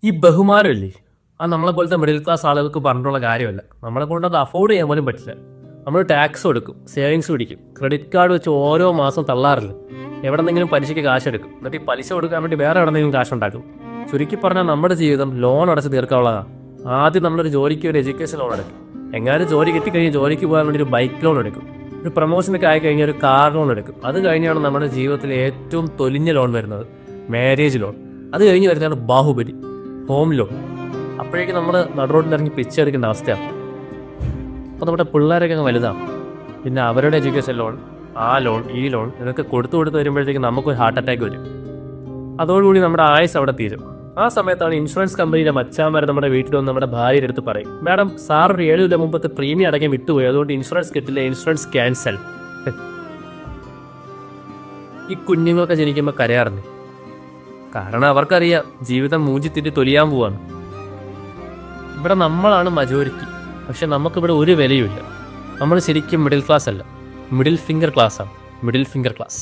ഈ ബഹുമാനമില്ലേ, അത് നമ്മളെ പോലത്തെ മിഡിൽ ക്ലാസ് ആളുകൾക്ക് പറഞ്ഞിട്ടുള്ള കാര്യമല്ല. നമ്മളെ കൊണ്ട് അത് അഫോർഡ് ചെയ്യാൻ പോലും പറ്റില്ല. നമ്മൾ ടാക്സ് കൊടുക്കും, സേവിങ്സ് പിടിക്കും, ക്രെഡിറ്റ് കാർഡ് വെച്ച് ഓരോ മാസം തള്ളാറില്ല. എവിടെന്നെങ്കിലും പലിശയ്ക്ക് കാശെടുക്കും, എന്നിട്ട് ഈ പലിശ കൊടുക്കാൻ വേണ്ടി വേറെ എവിടെന്നെങ്കിലും കാശുണ്ടാക്കും. ചുരുക്കി പറഞ്ഞാൽ നമ്മുടെ ജീവിതം ലോൺ അടച്ച് തീർക്കാനുള്ളതാണ്. ആദ്യം നമ്മളൊരു ജോലിക്ക് ഒരു എഡ്യൂക്കേഷൻ ലോൺ എടുക്കും, എങ്ങാനും ജോലി കിട്ടിക്കഴിഞ്ഞ് ജോലിക്ക് പോകാൻ വേണ്ടി ഒരു ബൈക്ക് ലോൺ എടുക്കും, ഒരു പ്രൊമോഷനൊക്കെ ആയി കഴിഞ്ഞാൽ ഒരു കാർ ലോൺ എടുക്കും. അത് കഴിഞ്ഞാണ് നമ്മുടെ ജീവിതത്തിലെ ഏറ്റവും തൊലിഞ്ഞ ലോൺ വരുന്നത്, മാരേജ് ലോൺ. അത് കഴിഞ്ഞ് വരുന്നതാണ് ബാഹുബലി, ഹോം ലോൺ. അപ്പോഴേക്കും നമ്മൾ നടുറോട്ടിലിറങ്ങി പിച്ചെടുക്കേണ്ട അവസ്ഥയാണ്. അപ്പോൾ നമ്മുടെ പിള്ളേരൊക്കെ അങ്ങ് വലുതാണ്, പിന്നെ അവരുടെ എഡ്യൂക്കേഷൻ ലോൺ, ആ ലോൺ, ഈ ലോൺ, ഇതൊക്കെ കൊടുത്ത് വരുമ്പോഴത്തേക്കും നമുക്കൊരു ഹാർട്ട് അറ്റാക്ക് വരും. അതോടുകൂടി നമ്മുടെ ആയുസ് അവിടെ തീരും. ആ സമയത്താണ് ഇൻഷുറൻസ് കമ്പനിയിലെ മച്ചാന്മാർ നമ്മുടെ വീട്ടിൽ വന്ന് നമ്മുടെ ഭാര്യയുടെ അടുത്ത് പറയും, മാഡം സാർ ഒരു 7 കൊല്ലം മുമ്പത്തെ പ്രീമിയം അടയ്ക്കാൻ വിട്ടുപോയി, അതുകൊണ്ട് ഇൻഷുറൻസ് കിട്ടില്ല, ഇൻഷുറൻസ് ക്യാൻസൽ. ഈ കുഞ്ഞുങ്ങളൊക്കെ ജനിക്കുമ്പോൾ കരയാറുണ്ട്, കാരണം അവർക്കറിയാം ജീവിതം മൂഞ്ചിത്തിരി തൊലിയാൻ പോവാണ്. ഇവിടെ നമ്മളാണ് മജോറിറ്റി, പക്ഷെ നമുക്കിവിടെ ഒരു വിലയുമില്ല. നമ്മൾ ശരിക്കും മിഡിൽ ക്ലാസ് അല്ല, മിഡിൽ ഫിംഗർ ക്ലാസ്സാണ്, മിഡിൽ ഫിംഗർ ക്ലാസ്.